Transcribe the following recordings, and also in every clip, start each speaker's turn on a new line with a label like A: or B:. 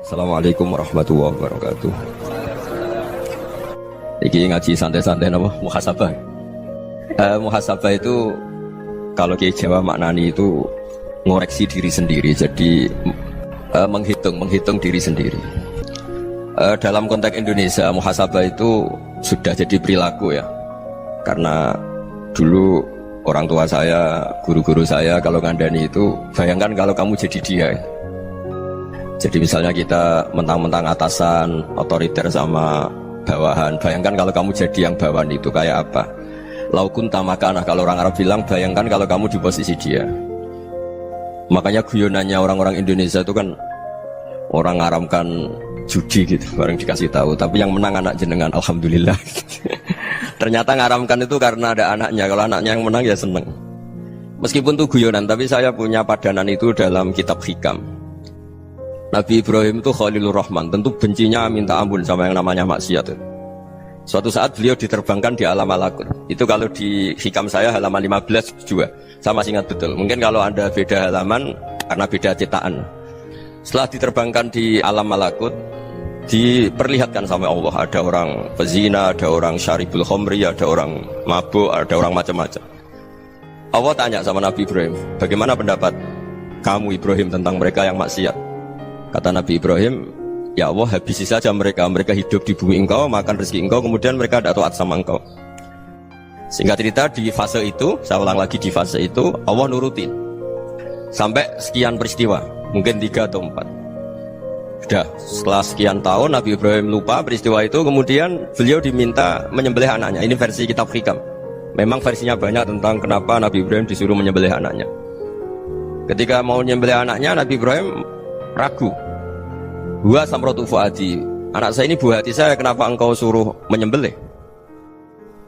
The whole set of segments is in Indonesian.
A: Assalamualaikum warahmatullahi wabarakatuh. Iki ngaji santai-santai apa? Muhasabah. Muhasabah itu kalau Kiai Jawa maknani itu ngoreksi diri sendiri. Jadi menghitung diri sendiri. Dalam konteks Indonesia, muhasabah itu sudah jadi perilaku ya. Karena dulu orang tua saya, guru-guru saya kalau ngandani itu, bayangkan kalau kamu jadi dia. Jadi misalnya kita mentang-mentang atasan, otoriter sama bawahan. Bayangkan kalau kamu jadi yang bawahan itu kayak apa? Laukun tamakana, kalau orang Arab bilang, bayangkan kalau kamu di posisi dia. Makanya guyonannya orang-orang Indonesia itu kan orang ngaramkan judi gitu, bareng dikasih tahu. Tapi yang menang anak jenengan, alhamdulillah. Ternyata ngaramkan itu karena ada anaknya. Kalau anaknya yang menang ya seneng. Meskipun itu guyonan, tapi saya punya padanan itu dalam kitab hikam. Nabi Ibrahim itu Khalilur Rahman, tentu bencinya minta ampun sama yang namanya maksiat. Suatu saat beliau diterbangkan di alam malakut. Itu kalau di hikam saya halaman 15 juga. Saya masih ingat betul. Mungkin kalau Anda beda halaman karena beda cetakan. Setelah diterbangkan di alam malakut, diperlihatkan sama Allah. Ada orang pezina, ada orang syaribul khomri, ada orang mabuk, ada orang macam-macam. Allah tanya sama Nabi Ibrahim, bagaimana pendapat kamu Ibrahim tentang mereka yang maksiat? Kata Nabi Ibrahim, ya Allah habisi saja mereka. Mereka hidup di bumi engkau, makan rezeki engkau, kemudian mereka tidak taat sama engkau. Singkat cerita di fase itu, saya ulang lagi di fase itu, Allah nurutin sampai sekian peristiwa, mungkin 3 atau 4. Sudah setelah sekian tahun Nabi Ibrahim lupa peristiwa itu, kemudian beliau diminta menyembelih anaknya. Ini versi kitab hikam. Memang versinya banyak tentang kenapa Nabi Ibrahim disuruh menyembelih anaknya. Ketika mau menyembelih anaknya, Nabi Ibrahim ragu. Huwa samratu fuadi, anak saya ini buah hati saya, kenapa engkau suruh menyembelih?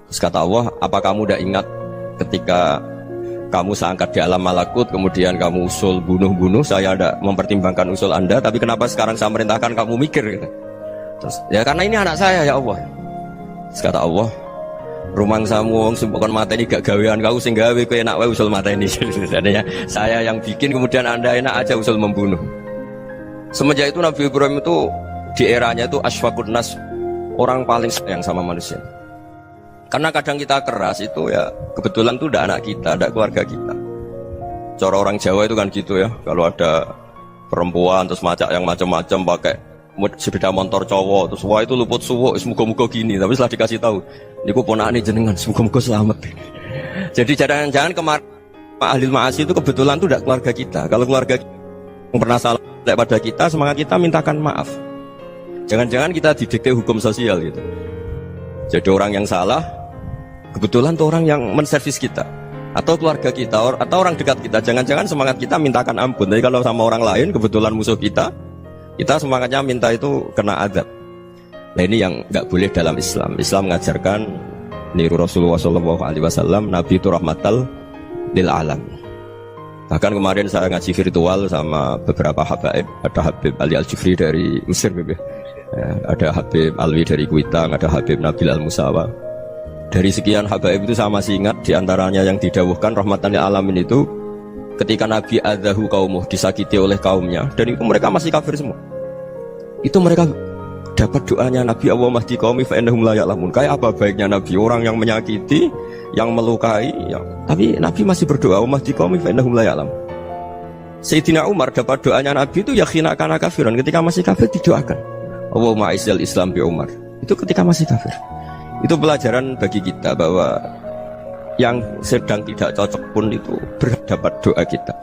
A: Terus kata Allah, apa kamu tidak ingat ketika kamu saya angkat di alam malakut, kemudian kamu usul bunuh-bunuh, saya ada mempertimbangkan usul Anda, tapi kenapa sekarang saya merintahkan kamu mikir gitu? Terus, ya karena ini anak saya ya Allah. Terus kata Allah, rumang samu wong sembokon mata ini gak gawean kau sing gawe kowe enak wae usul mata ini. Sebenarnya saya yang bikin, kemudian Anda enak aja usul membunuh. Semenjak itu Nabi Ibrahim itu di eranya itu asfaqun nas, orang paling sayang sama manusia. Karena kadang kita keras itu ya kebetulan itu tidak anak kita, tidak keluarga kita. Cara orang Jawa itu kan gitu ya, kalau ada perempuan terus macak yang macam-macam pakai sepeda motor cowok, terus wah itu luput suwuk, semoga-moga gini. Tapi setelah dikasih tahu, niku ponakane jenengan, semoga-moga selamat. Jadi jangan-jangan kemarin ahli ma'asi itu kebetulan itu tidak keluarga kita. Kalau keluarga kita yang pernah salah pada kita, semangat kita mintakan maaf. Jangan-jangan kita didikte hukum sosial gitu. Jadi orang yang salah kebetulan tuh orang yang menservis kita, atau keluarga kita, atau orang dekat kita. Jangan-jangan semangat kita mintakan ampun. Tapi kalau sama orang lain kebetulan musuh kita semangatnya minta itu kena azab. Nah ini yang nggak boleh dalam Islam. Islam mengajarkan niru Rasulullah SAW, Nabi itu rahmatal lil alam. Bahkan kemarin saya ngaji virtual sama beberapa habaib. Ada Habib Ali Al-Jufri dari Mesir, ya, ada Habib Alwi dari Kuitang, ada Habib Nabil Al-Musawa. Dari sekian habaib itu saya masih ingat diantaranya yang didawuhkan rahmatan lil alamin itu ketika Nabi adzahu qaumuh, disakiti oleh kaumnya, dan itu mereka masih kafir semua. Itu mereka dapat doanya Nabi, Allah mahdi qaumi fa innahum la ya'lamun. Kayak apa baiknya Nabi, orang yang menyakiti, yang melukai, tapi Nabi masih berdoa, Allah mahdi qaumi fa innahum la ya'lamun. Sayyidina Umar dapat doanya Nabi itu yakhina kana kafiran, ketika masih kafir didoakan, Allahumma aizzal Islam bi Umar. Itu ketika masih kafir. Itu pelajaran bagi kita bahwa yang sedang tidak cocok pun itu berdapat doa kita.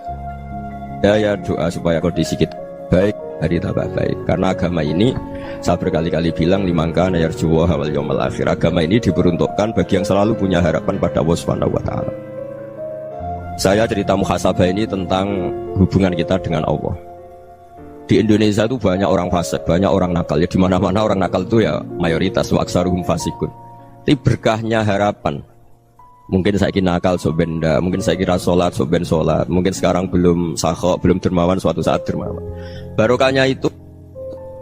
A: Ya doa supaya kondisi kita baik, hari tambah baik. Karena agama ini saya berkali-kali bilang limangkan yarjuwa wal yaumil akhir. Agama ini diperuntukkan bagi yang selalu punya harapan pada Allah Subhanahu wa taala. Saya cerita muhasabah ini tentang hubungan kita dengan Allah. Di Indonesia itu banyak orang fasik, banyak orang nakal. Ya di mana-mana orang nakal itu ya mayoritas, wa aksaruhum fasikun. Tapi berkahnya harapan. Mungkin saya kira nakal sobenda, mungkin saya kira sholat soben sholat, mungkin sekarang belum sakhok, belum dermawan, suatu saat dermawan. Barokahnya itu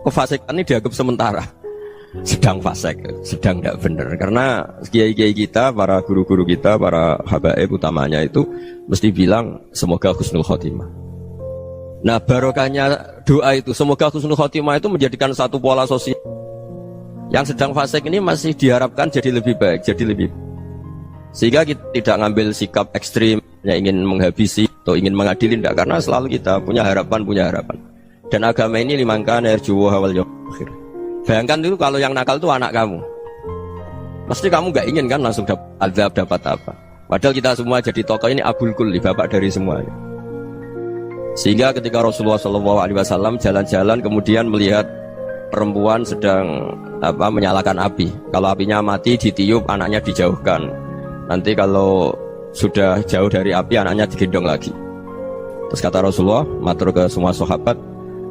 A: kefasikan ini dianggap sementara, sedang fasik, sedang tidak benar. Karena kiai-kiai kita, para guru-guru kita, para habaib utamanya itu mesti bilang semoga husnul khotimah. Nah barokahnya doa itu, semoga husnul khotimah itu menjadikan satu pola sosial. Yang sedang fasik ini masih diharapkan jadi lebih baik, jadi lebih baik. Sehingga kita tidak ngambil sikap ekstrim yang ingin menghabisi atau ingin mengadili, tidak, karena selalu kita punya harapan. Dan agama ini limangkan yarjuwa wal yakhir. Bayangkan dulu kalau yang nakal itu anak kamu, pasti kamu gak ingin kan langsung dapat azab, dapat apa. Padahal kita semua jadi tokoh ini abul kulli, bapak dari semuanya. Sehingga ketika Rasulullah SAW jalan-jalan kemudian melihat perempuan sedang menyalakan api. Kalau apinya mati ditiup, anaknya dijauhkan. Nanti kalau sudah jauh dari api, anaknya digendong lagi. Terus kata Rasulullah, matur ke semua sahabat,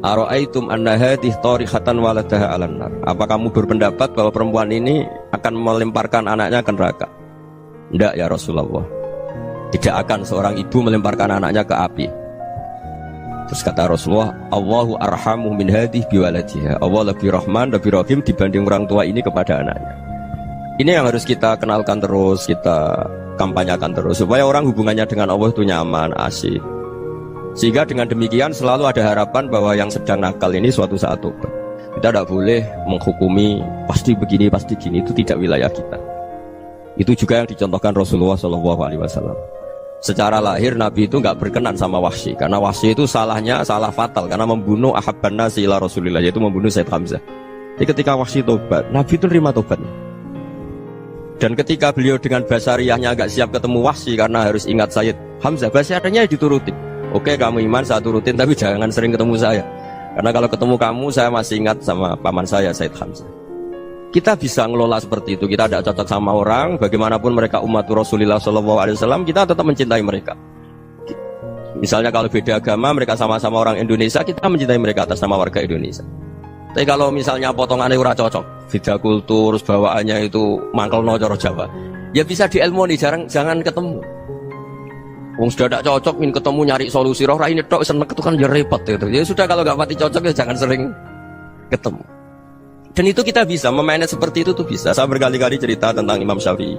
A: ara'aitum anna hadhihi tarihatan waladaha 'alan nar. Apa kamu berpendapat bahwa perempuan ini akan melemparkan anaknya ke neraka? Tidak ya Rasulullah. Tidak akan seorang ibu melemparkan anaknya ke api. Terus kata Rasulullah, Allahu arhamu min hadhihi biwaladiha. Allah lebih rahman, lebih rahim dibanding orang tua ini kepada anaknya. Ini yang harus kita kenalkan terus, kita kampanyakan terus, supaya orang hubungannya dengan Allah itu nyaman, asik. Sehingga dengan demikian selalu ada harapan bahwa yang sedang nakal ini suatu saat tobat. Kita tidak boleh menghukumi pasti begini, pasti gini, itu tidak wilayah kita. Itu juga yang dicontohkan Rasulullah SAW. Secara lahir Nabi itu nggak berkenan sama Wahsy, karena Wahsy itu salahnya salah fatal, karena membunuh ahabban nasi ila Rasulillah, yaitu membunuh Said Hamzah. Jadi ketika Wahsy tobat, Nabi itu nerima tobatnya. Dan ketika beliau dengan basariyahnya agak siap ketemu Wahsy karena harus ingat Sayyid Hamzah, basariyahnya diturutin. Oke kamu iman, saya turutin, tapi jangan sering ketemu saya. Karena kalau ketemu kamu, saya masih ingat sama paman saya, Sayyid Hamzah. Kita bisa ngelola seperti itu. Kita tidak cocok sama orang, bagaimanapun mereka umat Rasulullah SAW, kita tetap mencintai mereka. Misalnya kalau beda agama, mereka sama-sama orang Indonesia, kita mencintai mereka atas nama warga Indonesia. Tapi kalau misalnya potongannya ora cocok, beda kultur, bawaannya itu mangkel no coro Jawa, ya bisa diilmoni, jangan ketemu. Wong sudah tidak cocok, ingin ketemu nyari solusi, roh ini tok seneng itu kan ya repot gitu. Ya sudah kalau nggak pati cocok ya jangan sering ketemu. Dan itu kita bisa memanage seperti itu tuh bisa. Saya berkali-kali cerita tentang Imam Syafi'i.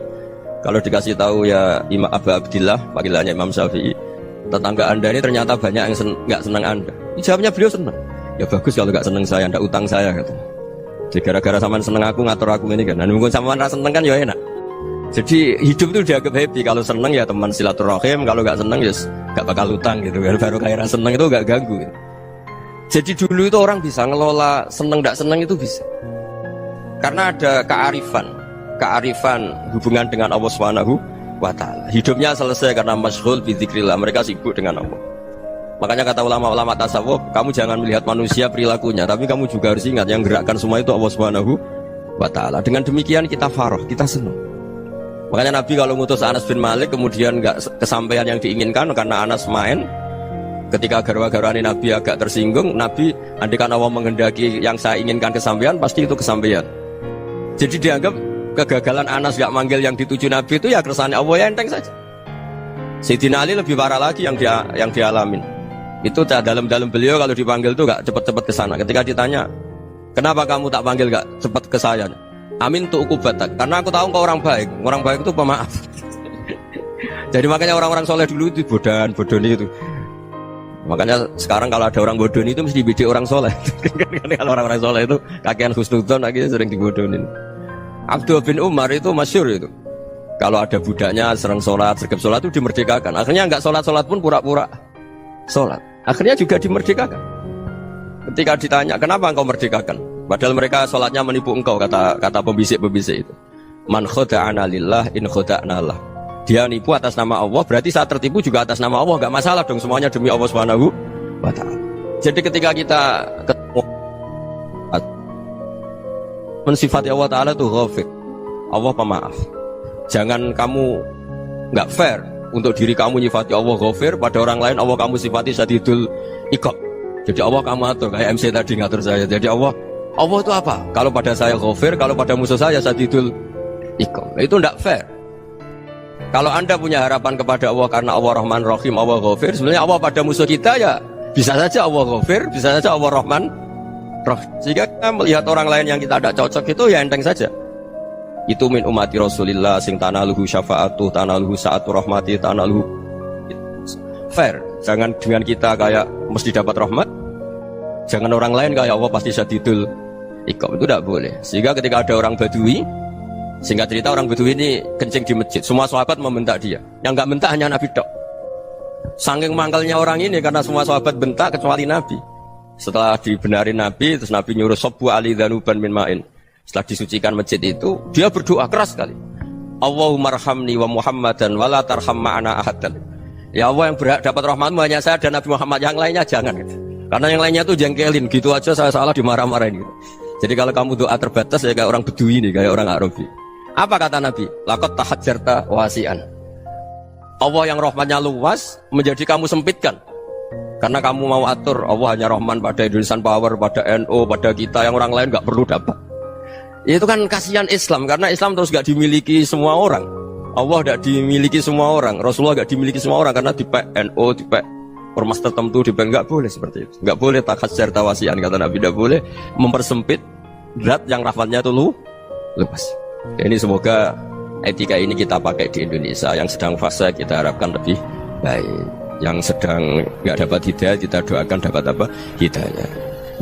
A: Kalau dikasih tahu ya Imam Abu Abdillah, panggilannya Imam Syafi'i, tetangga anda ini ternyata banyak yang nggak senang anda. Jawabnya beliau senang. Ya bagus kalau nggak seneng saya, ndak utang saya gitu. Jadi gara-gara sampean seneng aku, ngatur aku ini kan. Dan mungkin sampean rasa seneng kan ya enak. Jadi hidup itu dianggap happy. Kalau seneng ya teman silaturahim, kalau nggak seneng ya nggak bakal utang gitu. Baru kayak rasa seneng itu nggak ganggu. Gitu. Jadi dulu itu orang bisa ngelola seneng ndak seneng itu bisa. Karena ada kearifan hubungan dengan Allah Subhanahu wa Ta'ala. Hidupnya selesai karena masyghul bi dzikrillah. Mereka sibuk dengan Allah. Makanya kata ulama-ulama tasawuf, kamu jangan melihat manusia perilakunya, tapi kamu juga harus ingat yang gerakkan semua itu Allah Subhanahu wa Ta'ala. Dengan demikian kita farah, kita senang. Makanya Nabi kalau ngutus Anas bin Malik kemudian nggak kesampaian yang diinginkan karena Anas main, ketika garwa-garwani Nabi agak tersinggung, Nabi andaikan Allah menghendaki yang saya inginkan kesampaian, pasti itu kesampaian. Jadi dianggap kegagalan Anas gak manggil yang dituju Nabi itu ya keresahan Allah, ya enteng saja. Sayyidina Ali lebih parah lagi yang dialamin. Itu dalam beliau kalau dipanggil tuh gak cepet-cepet ke sana. Ketika ditanya, kenapa kamu tak panggil gak cepet ke saya? Amin tuh ukubatak, karena aku tahu kau orang baik. Orang baik itu pemaaf. Jadi makanya orang-orang soleh dulu itu bodoni itu. Makanya sekarang kalau ada orang bodoni itu mesti dibidik orang soleh. Kalau orang-orang soleh itu kakean husnudzon akhirnya sering dibodonin. Abdullah bin Umar itu masyhur itu. Kalau ada budaknya sering sholat, sergap sholat itu dimerdekakan. Akhirnya nggak sholat pun pura-pura sholat. Akhirnya juga dimerdekakan. Ketika ditanya, kenapa engkau merdekakan? Padahal mereka sholatnya menipu engkau, kata pembisik-pembisik itu. Man khoda'ana lillah in khoda'na Allah. Dia nipu atas nama Allah, berarti saat tertipu juga atas nama Allah. Gak masalah dong, semuanya demi Allah Subhanahu wa Ta'ala. Jadi ketika kita ketemu mensifati Allah Ta'ala itu ghafir, Allah pemaaf. Jangan kamu gak fair untuk diri kamu nyifati Allah ghafir, pada orang lain Allah kamu sifati syadidul iqab. Jadi Allah kamu atur, kayak MC tadi ngatur saya. Jadi Allah itu apa? Kalau pada saya ghafir, kalau pada musuh saya syadidul iqab. Itu tidak fair. Kalau anda punya harapan kepada Allah karena Allah Rahman Rahim, Allah ghafir, sebenarnya Allah pada musuh kita ya bisa saja Allah ghafir, bisa saja Allah Rahman Rahim. Jika kita melihat orang lain yang kita tidak cocok itu ya enteng saja. Itu min umati Rasulillah sing tanaluhu syafa'atuh, tanaluhu sa'atu rahmati, tanaluhu fair. Jangan dengan kita kayak mesti dapat rahmat. Jangan orang lain kayak Allah pasti syadidul iqab, itu tidak boleh. Sehingga ketika ada orang Badui, singkat cerita orang Badui ini kencing di masjid, semua sahabat membentak dia. Yang nggak bentak hanya Nabi tok. Saking mangkalnya orang ini karena semua sahabat bentak kecuali Nabi. Setelah dibenarin Nabi, terus Nabi nyuruh Sobbu ali dhanuban min ma'in. Setelah disucikan masjid itu, dia berdoa keras sekali. Allahumma arhamni wa Muhammadan wa la tarham ma'ana ahadan. Ya Allah, yang berhak dapat rahmatmu hanya saya dan Nabi Muhammad, yang lainnya jangan gitu. Karena yang lainnya tuh jengkelin, gitu aja saya salah dimarah-marahin gitu. Jadi kalau kamu doa terbatas ya kayak orang Bedui nih, kayak orang Arabi. Apa kata Nabi? Laqad tahajjarta wasi'an. Allah yang rahmatnya luas menjadi kamu sempitkan. Karena kamu mau atur Allah hanya rahman pada Indonesian Power, pada NU, pada kita, yang orang lain gak perlu dapat. Itu kan kasihan Islam, karena Islam terus gak dimiliki semua orang. Allah gak dimiliki semua orang, Rasulullah gak dimiliki semua orang, karena di NU, di ormas tertentu di nggak boleh seperti itu, nggak boleh takhasyar tawasian, kata Nabi, tidak boleh mempersempit zat yang rahmatnya itu luas. Ini semoga etika ini kita pakai di Indonesia. Yang sedang fase kita harapkan lebih baik, yang sedang nggak dapat hidayah kita doakan dapat apa? Hidayah.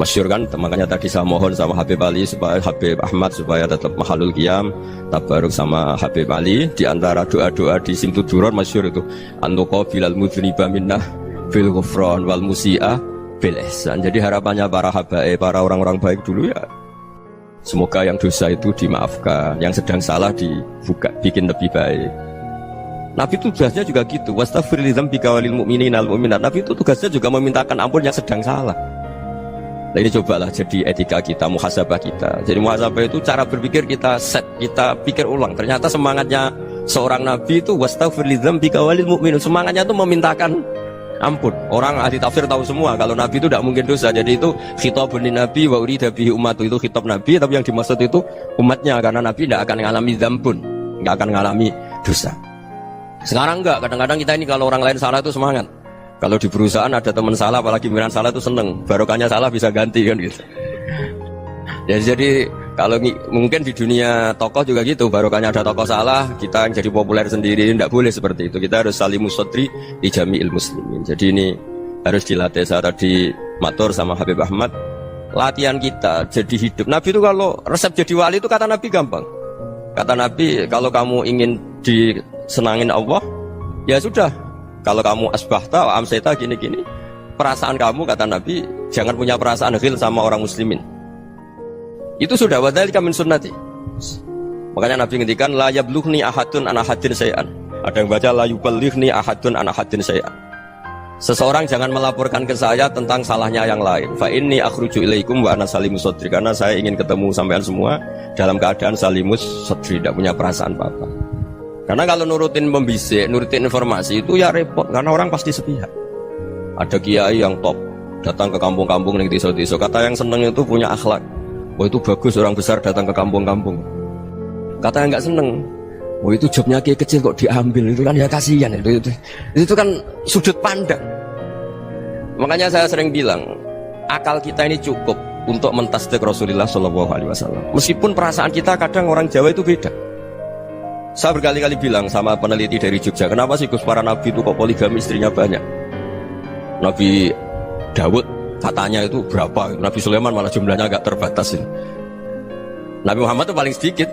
A: Masyhur kan, makanya tadi saya mohon sama Habib Ali supaya Habib Ahmad supaya tetap mahalul qiyam tabaruk sama Habib Ali. Di antara doa-doa di Simtuduron masyhur itu antuqa bilal mudhniba minnah fil ghufran wal musi'ah bil ihsan. Jadi harapannya para habaib, para orang-orang baik dulu ya, semoga yang dosa itu dimaafkan, yang sedang salah dibuka, bikin lebih baik. Nabi itu tugasnya juga gitu, wastaghfir li dzambika walil mu'minina wal mu'minat. Nabi itu tugasnya juga memintakan ampun yang sedang salah. Nah ini cobalah jadi etika kita, muhasabah kita. Jadi muhasabah itu cara berpikir kita set, kita pikir ulang. Ternyata semangatnya seorang Nabi itu wastaghfir li dzambika walil mu'minat. Semangatnya itu memintakan ampun. Orang ahli tafsir tahu semua kalau Nabi itu tidak mungkin dosa. Jadi itu khitabun Nabi wa urida bihi ummatu, itu khitab Nabi, tapi yang dimaksud itu umatnya, karena Nabi tidak akan mengalami dzambun, tidak akan mengalami dosa. Sekarang enggak, kadang-kadang kita ini kalau orang lain salah itu semangat. Kalau di perusahaan ada teman salah, apalagi pimpinan salah itu seneng, barokahnya salah bisa ganti kan gitu. Ya, jadi kalau mungkin di dunia tokoh juga gitu, barokahnya ada tokoh salah, kita yang jadi populer sendiri, tidak boleh seperti itu. Kita harus salimus sodri di jami'il muslimin. Jadi ini harus dilatih. Saya tadi matur sama Habib Ahmad, latihan kita jadi hidup. Nabi itu kalau resep jadi wali itu kata Nabi gampang. Kata Nabi, kalau kamu ingin disenangin Allah, ya sudah. Kalau kamu asbahta wa amseta gini-gini, perasaan kamu, kata Nabi, jangan punya perasaan ghil sama orang muslimin. Itu sudah wadzalika min sunnati. Makanya Nabi ngendikan la yablughni ahadun an ahadin syai'an. Ada yang baca la yuballighni ahadun an ahadin syai'an. Seseorang jangan melaporkan ke saya tentang salahnya yang lain. Fa inni akhruju ilaikum wa ana salimus sadri. Karena saya ingin ketemu sampean semua dalam keadaan salimus sadri, tidak punya perasaan apa-apa. Karena kalau nurutin pembisik, nurutin informasi itu ya repot, karena orang pasti sepihak. Ada kiai yang top datang ke kampung-kampung ning desa-desa, kata yang seneng itu punya akhlak. Oh itu bagus orang besar datang ke kampung-kampung. Kata yang nggak seneng, oh itu jobnya kiai kecil kok diambil, itu kan ya kasihan. Itu kan sudut pandang. Makanya saya sering bilang, akal kita ini cukup untuk mentasdik Rasulullah Shallallahu Alaihi Wasallam. Meskipun perasaan kita kadang orang Jawa itu beda. Saya berkali-kali bilang sama peneliti dari Jogja, kenapa sih Gus para nabi itu kok poligami istrinya banyak? Nabi Dawud katanya itu berapa? Nabi Sulaiman malah jumlahnya agak terbatas ini. Nabi Muhammad itu paling sedikit.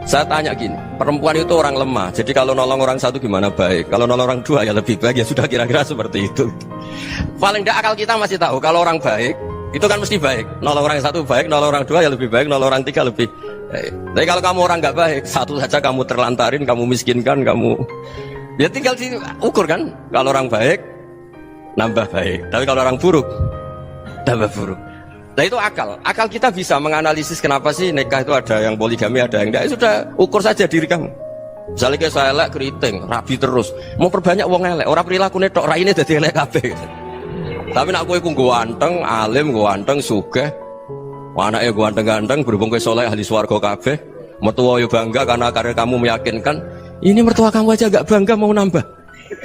A: Saya tanya gini, perempuan itu orang lemah, jadi kalau nolong orang satu gimana baik, kalau nolong orang dua ya lebih baik, ya sudah kira-kira seperti itu. Paling tidak akal kita masih tahu kalau orang baik itu kan mesti baik, nolong orang satu baik, nolong orang dua ya lebih baik, nolong orang tiga lebih baik. Tapi kalau kamu orang nggak baik, satu saja kamu terlantarin, kamu miskinkan, kamu ya tinggal diukur kan. Kalau orang baik nambah baik, tapi kalau orang buruk tambah buruk. Nah itu akal kita bisa menganalisis kenapa sih nikah itu ada yang poligami, ada yang enggak. Ya sudah, ukur saja diri kamu. Misalnya kayak saya elek keriting, rabi terus, mau perbanyak wong elek, orang perilaku netok raine dadi elek kabeh. Tapi nak kowe ku ganteng, alim, ganteng, sugih, anake ganteng-ganteng, berhubung kowe saleh ahli swarga kabeh, mertua yo bangga karena karir kamu meyakinkan. Ini mertua kamu aja gak bangga mau nambah.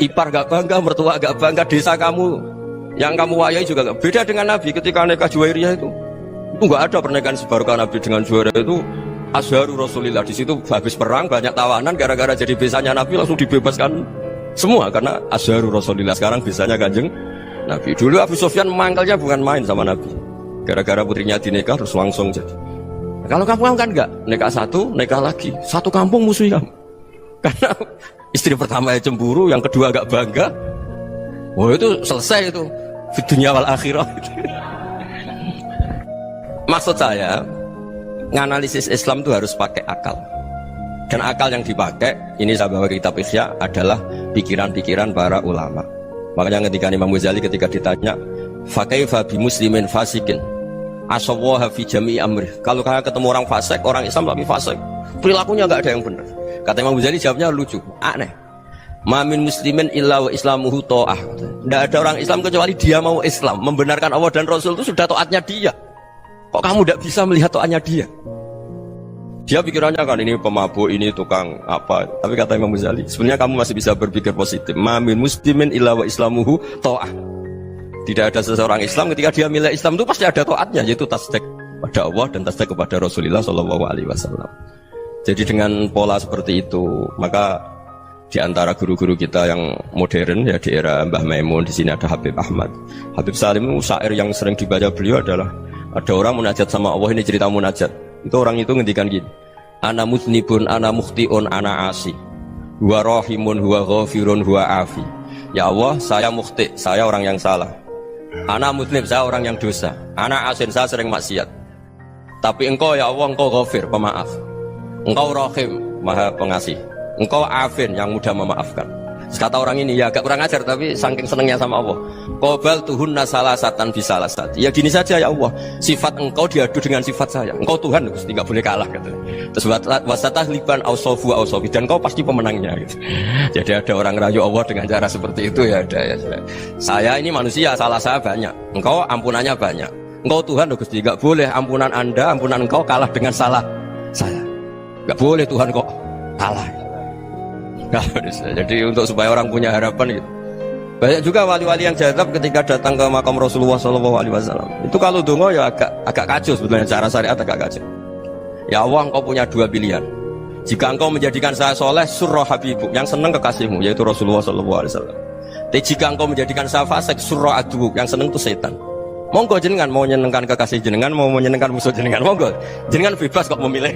A: Ipar gak bangga, mertua gak bangga, desa kamu yang kamu wayai juga gak. Beda dengan Nabi ketika nikah Juwairiyah itu gak ada pernikahan sebarokah Nabi dengan Juwairiyah itu Azharu Rasulillah. Di situ habis perang banyak tawanan, gara-gara jadi besanya Nabi langsung dibebaskan Semua karena azharu Rasulillah, sekarang bisanya Kanjeng Nabi. Dulu Abu Sufyan mangkalnya bukan main sama Nabi. Gara-gara putrinya dinikah terus langsung jadi. Kalau kamu kan enggak, nikah satu, nikah lagi. Satu kampung musuhi kamu. Karena istri pertama cemburu, yang kedua agak bangga. Wah itu selesai itu. Di dunia wal akhirah. Maksud saya, nganalisis Islam itu harus pakai akal. Dan akal yang dipakai, ini saya bawa ke kitab Ihya, adalah pikiran-pikiran para ulama. Makanya ketika Imam Ghazali ketika ditanya, fakaifa bi muslimin fasikin asawaha fi jami'i amri. Kalau kalian ketemu orang fasik, orang Islam tapi fasik, perilakunya enggak ada yang benar. Kata Imam Ghazali jawabnya lucu, aneh. Ma min muslimin illa wa islamuhu ta'ah. Tidak ada orang Islam kecuali dia mau Islam, membenarkan Allah dan Rasul itu sudah taatnya dia. Kok kamu tidak bisa melihat taatnya dia? Dia pikirannya kan ini pemabuk, ini tukang apa. Tapi kata Imam Ghazali, sebenarnya kamu masih bisa berpikir positif. Ma min muslimin illa wa islamuhu ta'ah. Tidak ada seseorang Islam ketika dia milih Islam itu pasti ada taatnya, yaitu tasdik pada Allah dan tasdik kepada Rasulullah SAW. Jadi dengan pola seperti itu, maka di antara guru-guru kita yang modern ya di era Mbah Maimun, di sini ada Habib Ahmad. Habib Salim itu syair yang sering dibaca beliau adalah ada orang munajat sama Allah, ini cerita munajat. Itu orang itu ngendikan gini, ana muznibun, ana mukhtiun, ana asi, huwa rahimun, huwa ghafirun, huwa afi. Ya Allah, saya mukhti, saya orang yang salah. Ana muznib, saya orang yang dosa. Ana asin, saya sering maksiat. Tapi engkau ya Allah, engkau ghafir, pemaaf. Engkau rahim, maha pengasih. Engkau afin, yang mudah memaafkan. Kata orang ini, ya agak kurang ajar, tapi saking senengnya sama Allah. Qobal tuhunna salasatan bisalasat. Ya gini saja ya Allah, sifat engkau diadu dengan sifat saya. Engkau Tuhan, Gusti, tidak boleh kalah. Gitu. Terus wasatah liban ausofu ausofi, dan engkau pasti pemenangnya. Gitu. Jadi ada orang rayu Allah dengan cara seperti itu ya ada ya. Saya ini manusia, salah saya banyak. Engkau ampunannya banyak. Engkau Tuhan, Gusti, tidak boleh ampunan Anda, ampunan engkau kalah dengan salah saya. Tidak boleh Tuhan kok kalah. Jadi untuk supaya orang punya harapan gitu. Banyak juga wali-wali yang jadab ketika datang ke makam Rasulullah SAW. Itu kalau dongo ya agak kacau sebetulnya, cara syariat agak kacau. Ya Allah, engkau punya dua pilihan. Jika engkau menjadikan saya soleh, surah habibuk, yang senang kekasihmu, yaitu Rasulullah SAW. Tapi jika engkau menjadikan saya fasik, surah adubuk, yang senang itu setan. Monggo jenengan mau menyenangkan kekasih jenengan, mau menyenangkan musuh jenengan, monggo. Jenengan bebas kok memilih.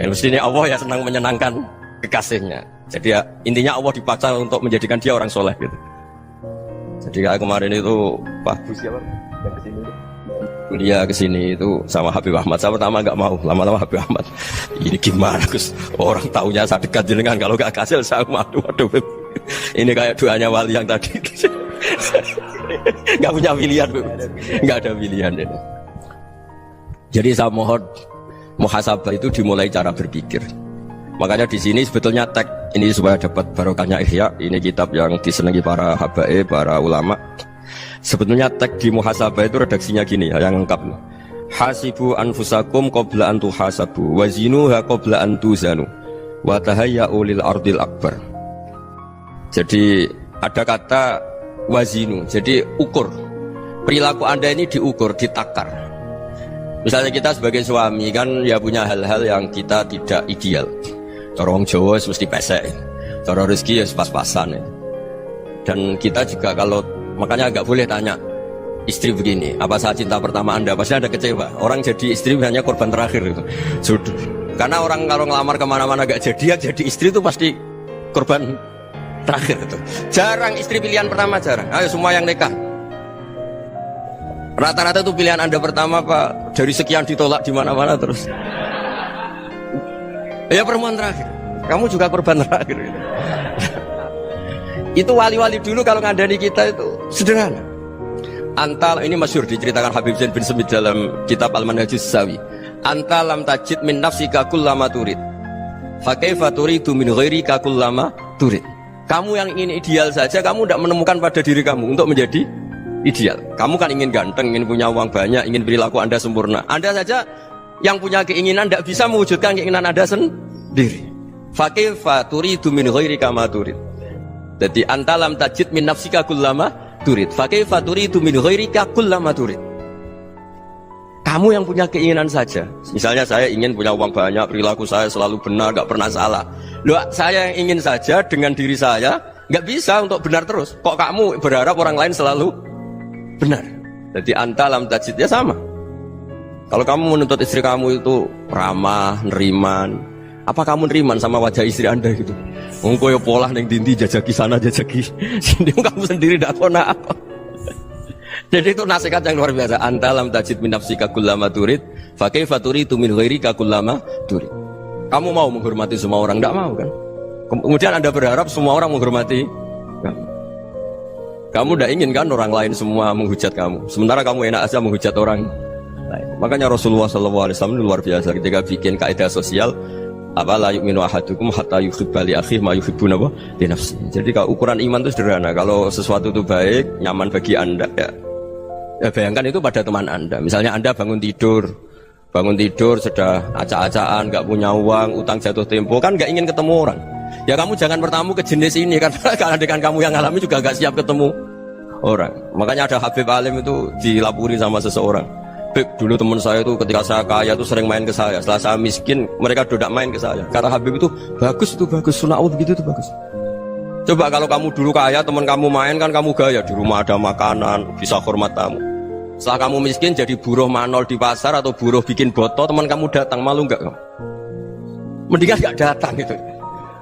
A: Mestinya Allah ya senang menyenangkan kekasihnya. Jadi ya intinya Allah dipaksa untuk menjadikan dia orang soleh gitu. Jadi kayak kemarin itu Pak Bu siapa yang kesini itu? Dia kesini itu sama Habib Ahmad. Saya pertama nggak mau, lama-lama Habib Ahmad. Ini gimana Gus? Orang taunya saya dekat jenengan, kalau nggak kasih saya waduh. Ini kayak doanya wali yang tadi. Nggak punya pilihan, nggak ada pilihan. Jadi saya mohon muhasabah itu dimulai cara berpikir. Makanya di sini sebetulnya tag ini supaya dapat barokahnya Ihya. Ini kitab yang disenangi para habaib, para ulama. Sebetulnya tag di muhasabah itu redaksinya gini ya, yang lengkap. Hasibu anfusakum qabla an tuhasabu wa zinuha qabla an tuzanu wa tahayya'u lil ardil akbar. Jadi ada kata wazinu, jadi ukur. Perilaku Anda ini diukur, ditakar. Misalnya kita sebagai suami kan ya punya hal-hal yang kita tidak ideal. Cara wong Jawa mesti pesek, cara rezeki ya pas-pasan. Dan kita juga kalau makanya nggak boleh tanya istri begini, apa saat cinta pertama Anda? Pasti ada kecewa. Orang jadi istri hanya korban terakhir itu. Sudah. Karena orang kalau ngelamar kemana-mana gak jadi, jadi istri itu pasti korban terakhir itu. Jarang istri pilihan pertama, jarang. Ayo semua yang nikah. Rata-rata itu pilihan Anda pertama Pak, dari sekian ditolak di mana-mana terus. Ya perempuan terakhir. Kamu juga korban terakhir. Itu wali-wali dulu kalau ngandani kita itu sederhana. Antal ini masyhur diceritakan Habib Zain bin Semit dalam kitab Al-Manhajus Sawi. Anta lam tajid min nafsika kullama turid. Fa kaifa turidu min ghairika kullama turid. Kamu yang ingin ideal saja, kamu tidak menemukan pada diri kamu untuk menjadi ideal. Kamu kan ingin ganteng, ingin punya uang banyak, ingin perilaku Anda sempurna. Anda saja yang punya keinginan tidak bisa mewujudkan keinginan Anda sendiri. Fa kaifa turidu min ghairika ma turid. Jadi anta lam tajid min nafsika kullama turid. Fa kaifa turidu min ghairika kullama turid. Kamu yang punya keinginan saja. Misalnya saya ingin punya uang banyak, perilaku saya selalu benar, gak pernah salah. Loh, saya yang ingin saja dengan diri saya, gak bisa untuk benar terus. Kok kamu berharap orang lain selalu benar? Jadi anta lam tajid, ya sama. Kalau kamu menuntut istri kamu itu ramah, neriman, apa kamu neriman sama wajah istri anda gitu? Engkau ya pola neng dindi jajaki sana jajaki sini, kamu sendiri tidak pernah apa. Jadi itu nasihat yang luar biasa. Anta lam tajid min nafsika kullama turid, fa kaifa turidu min ghairika kullama turid. Kamu mau menghormati semua orang, tidak mau kan? Kemudian anda berharap semua orang menghormati kamu. Kamu tidak ingin kan orang lain semua menghujat kamu. Sementara kamu enak aja menghujat orang lain. Makanya Rasulullah SAW luar biasa ketika bikin kaidah sosial. Apa la yu'minu ahadukum hatta yuhibba li akhihi ma yuhibbu li nafsihi. Jadi kalau ukuran iman itu sederhana. Kalau sesuatu itu baik, nyaman bagi anda, ya bayangkan itu pada teman anda. Misalnya anda bangun tidur sudah acak-acakan, nggak punya uang, utang jatuh tempo, kan nggak ingin ketemu orang. Ya kamu jangan bertamu ke jenis ini, karena dengan kamu yang alami juga nggak siap ketemu orang. Makanya ada Habib Alim itu dilapuri sama seseorang. Habib, dulu teman saya itu ketika saya kaya itu sering main ke saya. Setelah saya miskin, mereka tidak main ke saya. Kata Habib itu bagus, sunnaud gitu itu bagus. Coba kalau kamu dulu kaya, teman kamu main kan kamu gaya, di rumah ada makanan, bisa hormat tamu. Setelah kamu miskin jadi buruh manol di pasar atau buruh bikin botol, teman kamu datang, malu nggak kamu? Mendingan nggak datang gitu.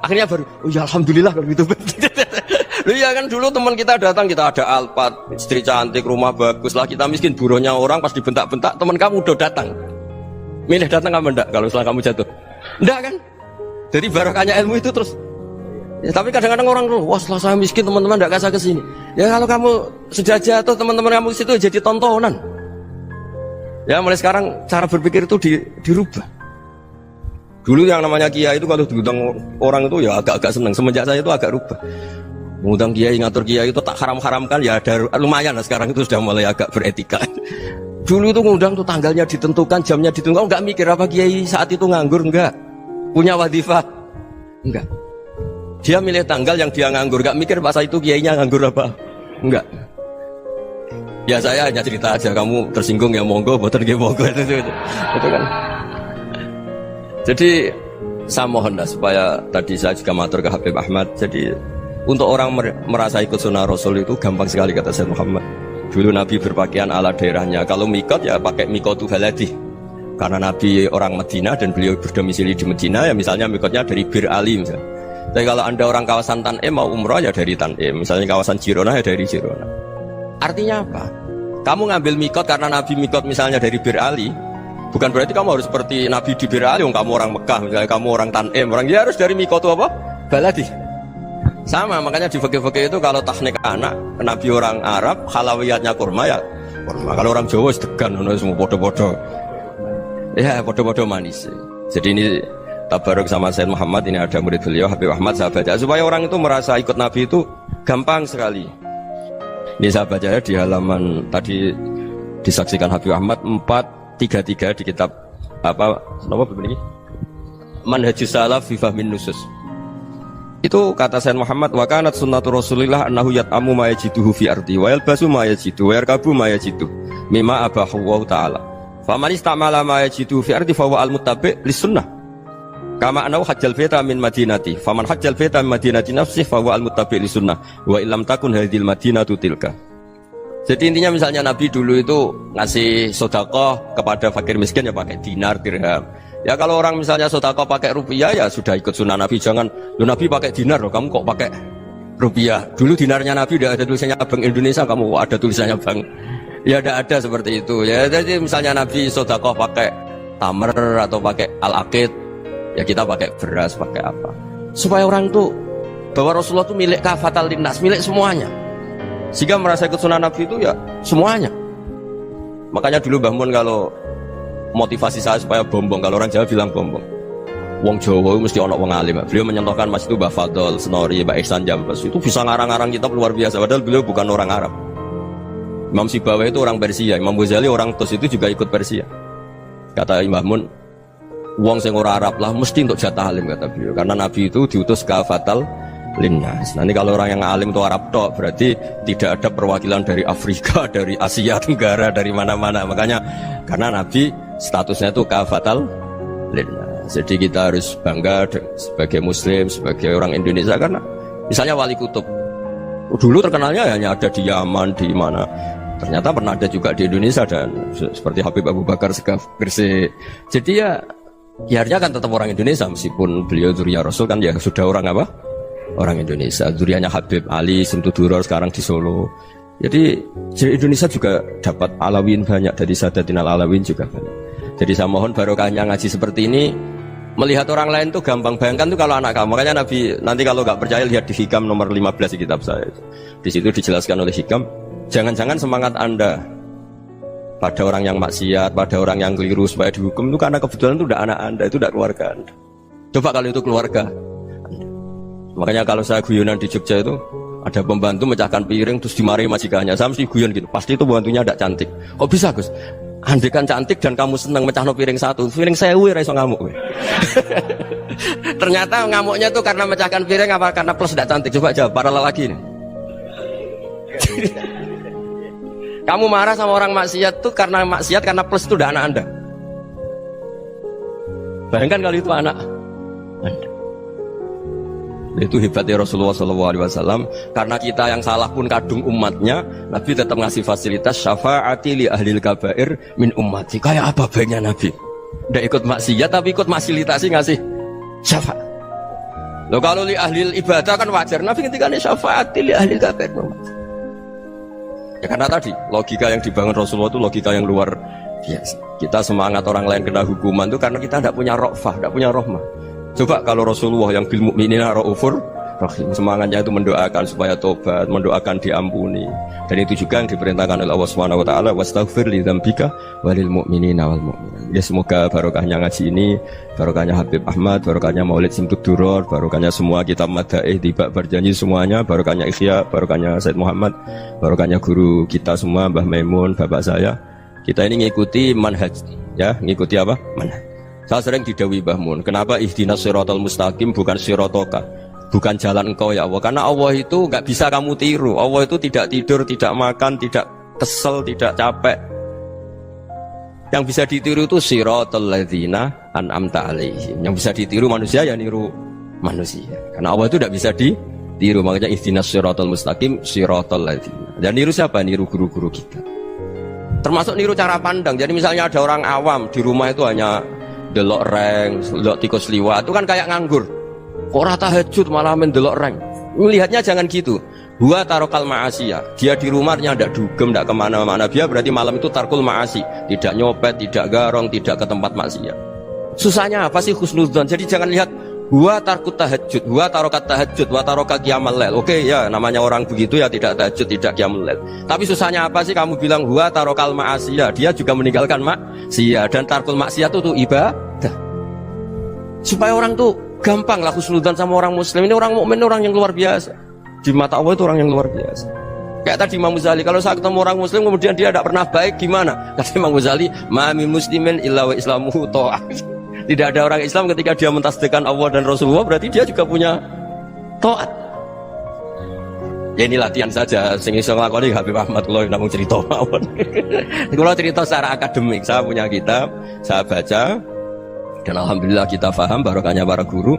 A: Akhirnya baru, oh ya alhamdulillah kalau gitu. Loh ya kan dulu teman kita datang, kita ada Alphard, istri cantik, rumah bagus lah, kita miskin, buruhnya orang pas dibentak-bentak, teman kamu udah datang. Milih datang apa enggak kalau setelah kamu jatuh? Enggak kan? Jadi barokahnya ilmu itu terus. Ya, tapi kadang-kadang orang tuh, wah setelah saya miskin teman-teman enggak kasih kesini. Ya kalau kamu sudah jatuh, teman-teman kamu situ jadi tontonan. Ya mulai sekarang cara berpikir itu dirubah. Dulu yang namanya kiai itu kalau diundang orang itu ya agak-agak senang. Semenjak saya itu agak rubah. Mengundang kiai, ngatur kiai itu tak haram-haramkan ya ada lumayan lah, sekarang itu sudah mulai agak beretika. Dulu itu ngundang tuh tanggalnya ditentukan, jamnya ditentukan, enggak mikir apa kiai saat itu nganggur, enggak. Punya wadifah, enggak. Dia milih tanggal yang dia nganggur, enggak mikir masa itu kiainya nganggur apa, enggak. Ya saya hanya cerita aja, kamu tersinggung ya monggo, boten nggih monggo itu kan. Jadi saya mohon lah supaya tadi saya juga matur ke Habib Ahmad. Jadi untuk orang merasa ikut sunnah Rasul itu gampang sekali kata Sayyid Muhammad. Dulu Nabi berpakaian ala daerahnya. Kalau mikot ya pakai mikotu baladi. Karena Nabi orang Madinah dan beliau berdomisili di Madinah, ya misalnya mikotnya dari Bir Ali misalnya. Tapi kalau anda orang kawasan Tanim mau umrah ya dari Tanim. Misalnya kawasan Jirona ya dari Jirona. Artinya apa? Kamu ngambil mikot karena Nabi mikot misalnya dari Bir Ali, bukan berarti kamu harus seperti Nabi di Bir Ali. Kamu orang Mekah, misalnya kamu orang Tanim, orang dia harus dari mikotu apa? Baladi. Sama, makanya di fikih-fikih itu kalau tahnik anak, Nabi orang Arab, halawiyatnya kurma ya kurma. Kalau orang Jawa sedegan, semua bodoh-bodoh. Ya, bodoh-bodoh manis. Jadi ini tabaruk sama Sayyid Muhammad, ini ada murid beliau, Habib Ahmad, saya baca. Supaya orang itu merasa ikut Nabi itu gampang sekali. Ini saya baca ya di halaman, tadi disaksikan Habib Ahmad, 433 di kitab, apa begini? Manhajus Salaf fi Fahmin Nusus. Itu kata Sayyid Muhammad, wa kanat sunnatu Rasulillah annahu yat'amu ma yajiduhu fi ardi wa yalbasu ma yajidu wa yarkabu ma yajidu mimma abahu wa ta'ala. Faman istamala ma yajiduhu fi ardi fa huwa al-muttabi' lis-sunnah. Kama annahu hajjal baita min madinati. Faman hajjal baita min madinati nafsihi fa huwa al-muttabi' lis-sunnah wa illam takun hadhil madinatu tilka. Jadi intinya misalnya Nabi dulu itu ngasih sedekah kepada fakir miskin ya pakai dinar, dirham. Ya kalau orang misalnya sedekah pakai rupiah ya sudah ikut sunnah Nabi. Jangan, lu Nabi pakai dinar loh, kamu kok pakai rupiah? Dulu dinarnya Nabi udah ada tulisannya Bank Indonesia, kamu kok ada tulisannya Bank? Ya tidak ada seperti itu. Ya jadi misalnya Nabi sedekah pakai tamer atau pakai al-aqid, ya kita pakai beras, pakai apa? Supaya orang tuh bahwa Rasulullah itu milik kafatal linnas, milik semuanya. Sehingga merasa ikut sunnah Nabi itu ya semuanya. Makanya dulu Mbah Mun kalau motivasi saya supaya bombong, kalau orang Jawa bilang bombong. Wong Jawa mesti ono wong alim. Beliau menyentuhkan Mas itu Mbah Fadol, Senori, Mbah Ihsan Jambes. Itu bisa ngarang-ngarang kitab luar biasa, padahal beliau bukan orang Arab. Imam Sibawai itu orang Persia, Imam Ghazali orang Tus itu juga ikut Persia. Kata Mbah Mun, wong sing ora Arab lah mesti untuk jatah alim kata beliau. Karena Nabi itu diutus kafatan linnas. Nanti kalau orang yang alim itu Arab tok, berarti tidak ada perwakilan dari Afrika, dari Asia Tenggara, dari mana-mana. Makanya karena Nabi statusnya itu kafatal linnas. Jadi kita harus bangga sebagai Muslim, sebagai orang Indonesia, karena misalnya Wali Kutub dulu terkenalnya hanya ada di Yaman, di mana. Ternyata pernah ada juga di Indonesia, dan seperti Habib Abu Bakar Segaf Gresik. Jadi ya harusnya kan tetap orang Indonesia, meskipun beliau dzurriyyah Rasul kan ya sudah orang apa? Orang Indonesia. Dzurriyyahnya Habib Ali Simtuduror sekarang di Solo. Jadi Indonesia juga dapat Alawin banyak, dari Sadatin Alawin juga banyak. Jadi saya mohon barokahnya ngaji seperti ini, melihat orang lain tuh gampang. Bayangkan tuh kalau anak kamu, makanya Nabi nanti kalau nggak percaya lihat di Hikam nomor 15 di kitab saya. Di situ dijelaskan oleh Hikam, jangan-jangan semangat Anda pada orang yang maksiat, pada orang yang keliru supaya dihukum itu karena kebetulan itu udah anak Anda, itu udah keluarga Anda. Coba kalau itu keluarga Anda. Makanya kalau saya guyonan di Jogja itu, ada pembantu mecahkan piring terus dimarahi majikannya, saya mesti guyon gitu, pasti itu pembantunya tidak cantik. Kok bisa Gus? Andai kan cantik dan kamu senang mecahno piring satu, piring 1000 ra iso ngamuk. Ternyata ngamuknya tuh karena mecahkan piring apa karena plus tidak cantik? Coba jawab para lelaki ini. Kamu marah sama orang maksiat tuh karena maksiat, karena plus itu udah anak Anda. Bayangkan kalau itu anak Anda. Itu hebatnya Rasulullah SAW. Karena kita yang salah pun kadung umatnya, Nabi tetap ngasih fasilitas syafaati li ahlil kabair min ummati. Kayak apa baiknya Nabi? Tidak ikut maksiat tapi ikut fasilitasi ngasih syafaat. Loh kalau li ahlil ibadah kan wajar, Nabi ketika ini syafaati li ahlil kabair min ummati. Ya karena tadi logika yang dibangun Rasulullah itu logika yang luar biasa. Kita semangat orang lain kena hukuman itu karena kita tidak punya rofah, tidak punya rahmah. Coba kalau Rasulullah yang bil mukminina raufur rahim, semangatnya itu mendoakan supaya tobat, mendoakan diampuni. Dan itu juga yang diperintahkan oleh Allah Subhanahu wa taala, wastaghfir li dzambika walil mu'minina wal mu'minat. Ya semoga barokahnya ngaji ini, barokahnya Habib Ahmad, barokahnya Maulid Simtuduror, barokahnya semua kitab madaih tiba berjanji semuanya, barokahnya Ikhya, barokahnya Said Muhammad, barokahnya guru kita semua Mbah Maimun, bapak saya. Kita ini ngikuti manhaj, ya, ngikuti apa? Manhaj. Saya sering didhawuhi Mbah Mun, kenapa ihdinas siratal mustaqim bukan siratoka, bukan jalan engkau ya Allah? Karena Allah itu nggak bisa kamu tiru. Allah itu tidak tidur, tidak makan, tidak kesel, tidak capek. Yang bisa ditiru itu siratal ladzina an'amta alaihim. Yang bisa ditiru manusia ya niru manusia. Karena Allah itu tidak bisa ditiru. Makanya ihdinas siratal mustaqim siratal ladzina. Dan niru siapa? Niru guru-guru kita. Termasuk niru cara pandang. Jadi misalnya ada orang awam di rumah itu hanya delok reng, delok tikus liwat, itu kan kayak nganggur. Kok ora tahajud malah main delok reng. Melihatnya jangan gitu. Huwa tarokal ma'asiyah. Dia di rumahnya tidak dugem, tidak kemana-mana. Dia berarti malam itu tarkul ma'asi, tidak nyopet, tidak garong, tidak ke tempat maksiat. Susahnya apa sih husnudzon? Jadi jangan lihat huwa tarkut tahajud, huwa tarokat tahajud, huwa tarokat qiyamul lail. Oke ya, namanya orang begitu ya tidak tahajud, tidak qiyamul lail. Tapi susahnya apa sih kamu bilang huwa tarokal ma'asiyah? Dia juga meninggalkan maksiat, dan tarkul maksiat itu ibadah. Supaya orang tuh gampang lah husnudzon sama orang muslim. Ini orang mukmin, orang yang luar biasa. Di mata Allah itu orang yang luar biasa. Kayak tadi Imam Ghazali, kalau saya ketemu orang muslim kemudian dia tidak pernah baik, gimana? Kata Imam Ghazali, ma min muslimin illa wa islamuhu ta'ah. Tidak ada orang Islam ketika dia mentasbihkan Allah dan Rasulullah, berarti dia juga punya taat. Ya ini latihan saja. Sing iso nglakoni Habib Ahmad kula namung cerita mawon. Kula cerita secara akademik. Saya punya kitab, saya baca, dan alhamdulillah kita paham barokahnya para guru,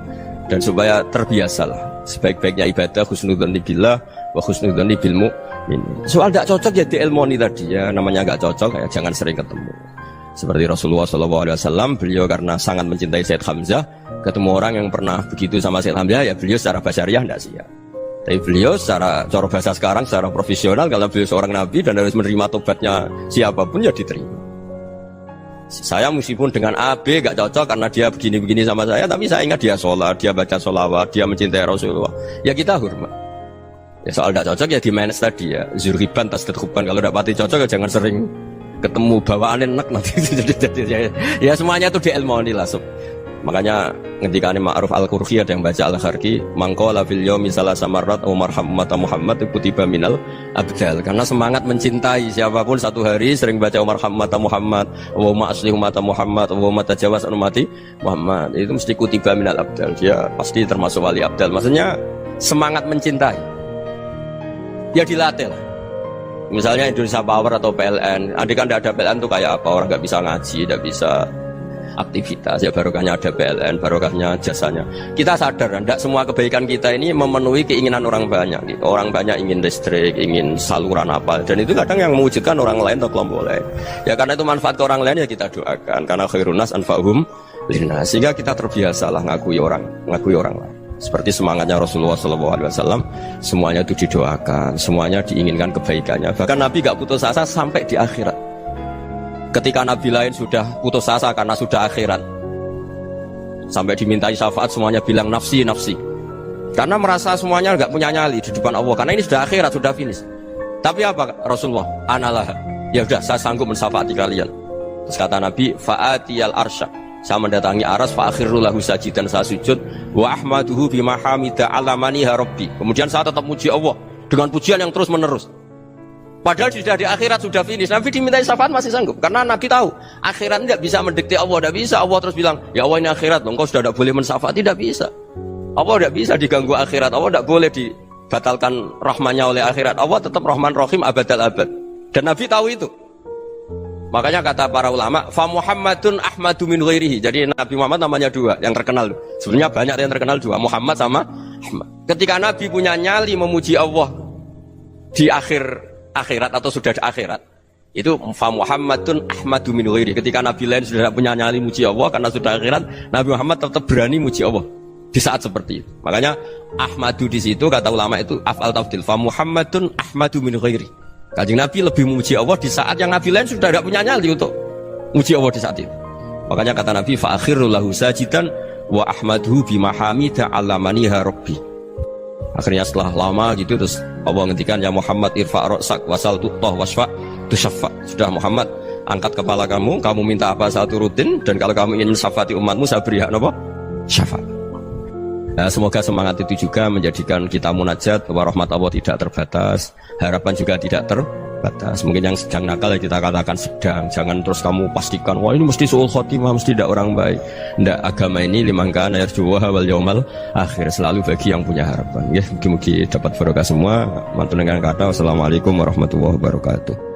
A: dan supaya terbiasalah sebaik-baiknya ibadah husnudzon billah wa husnudzon bil mu'min. Soal tidak cocok ya diilmoni tadi ya, namanya nggak cocok ya jangan sering ketemu. Seperti Rasulullah SAW, beliau karena sangat mencintai Sayyid Hamzah, ketemu orang yang pernah begitu sama Sayyid Hamzah, ya beliau secara basyariah tidak siap. Tapi beliau secara cara bahasa sekarang, secara profesional, kalau beliau seorang nabi dan harus menerima tobatnya siapapun ya diterima. Saya meskipun dengan A, B gak cocok karena dia begini-begini sama saya, tapi saya ingat dia sholat, dia baca sholawat, dia mencintai Rasulullah, ya kita hormat. Ya soal tidak cocok ya di manage tadi ya, zurhiban tas tetkuban, kalau tidak pati cocok ya jangan sering ketemu, bawaannya enak nanti. Ya semuanya itu diilmoni lah. Makanya ketika ini Ma'ruf Al-Qurhi ada yang baca Al-Kharki, mangqala fil yaumi salasa marrat wa marhamat Muhammad kutiba minal abdal. Karena semangat mencintai siapapun satu hari sering baca Umar Hamata Muhammad, wa ma aslihu mata Muhammad, wa ma tajawaz an ummati Muhammad, itu mesti kutiba minal abdal. Dia pasti termasuk wali abdal. Maksudnya semangat mencintai, ya dilatih lah. Misalnya Indonesia Power atau PLN, andai kan tidak ada PLN itu kayak apa? Orang nggak bisa ngaji, tidak bisa aktivitas, ya barokahnya ada PLN, barokahnya jasanya. Kita sadar, tidak semua kebaikan kita ini memenuhi keinginan orang banyak. Gitu. Orang banyak ingin listrik, ingin saluran apa, dan itu kadang yang mewujudkan orang lain atau kelompok lain. Ya karena itu manfaat ke orang lain ya kita doakan, karena khairun nas anfa'uhum linnas. Sehingga kita terbiasalah ngakui orang lain. Seperti semangatnya Rasulullah SAW, semuanya itu didoakan, semuanya diinginkan kebaikannya. Bahkan Nabi gak putus asa sampai di akhirat. Ketika Nabi lain sudah putus asa karena sudah akhirat, sampai dimintai syafaat semuanya bilang nafsi, nafsi. Karena merasa semuanya gak punya nyali di depan Allah. Karena ini sudah akhirat, sudah finish. Tapi apa Rasulullah? Analah. Ya sudah, saya sanggup mensyafaati kalian. Terus kata Nabi, fa'atiyal arsya. Saya mendatangi aras fa'akhirru lahu sajidan, saya sujud wa ahmaduhu bima hamida alamaniha rabbi. Kemudian saya tetap muji Allah dengan pujian yang terus menerus. Padahal sudah di akhirat, sudah finish. Nabi dimintai syafaat masih sanggup karena Nabi tahu akhirat tidak bisa mendikte Allah, tidak bisa. Allah terus bilang, ya Allah ini akhirat, engkau sudah tidak boleh mensyafaat, tidak bisa. Allah tidak bisa diganggu akhirat, Allah tidak boleh dibatalkan rahmannya oleh akhirat. Allah tetap Rahman Rahim abadal abad. Dan Nabi tahu itu. Makanya kata para ulama, fa Muhammadun Ahmadu min ghairihi. Jadi Nabi Muhammad namanya dua, yang terkenal. Sebenarnya banyak yang terkenal dua, Muhammad sama Ahmad. Ketika Nabi punya nyali memuji Allah di akhirat atau sudah di akhirat, itu fa Muhammadun Ahmadu min ghairihi. Ketika Nabi lain sudah punya nyali muji Allah karena sudah akhirat, Nabi Muhammad tetap berani muji Allah di saat seperti itu. Makanya Ahmadu di situ kata ulama itu af'al tafdil, fa Muhammadun Ahmadu min ghairihi. Kanjeng Nabi lebih memuji Allah di saat yang Nabi lain sudah tidak punya nyali untuk muji Allah di saat itu. Makanya kata Nabi fa akhirru lahu sajidan wa ahmaduhu bima hamida alamaniha rabbi. Akhirnya setelah lama gitu terus Allah ngendikan, ya Muhammad irfa' ra'sak wasal tu'tah wasfa' tusyaffa. Sudah Muhammad, angkat kepala kamu minta apa saya turutin, dan kalau kamu ingin mensyafaati umatmu saya beri hak apa? Syafaat. Nah, semoga semangat itu juga menjadikan kita munajat bahwa rahmat Allah tidak terbatas, harapan juga tidak terbatas. Mungkin yang sedang nakal ya kita katakan sedang, jangan terus kamu pastikan wah ini mesti suul khotimah, mesti tidak orang baik. Tidak, agama ini liman kana yarjuha wal yaumal akhir, selalu bagi yang punya harapan. Ya, mugi-mugi dapat barokah semua. Mantul dengan kata wassalamualaikum warahmatullahi wabarakatuh.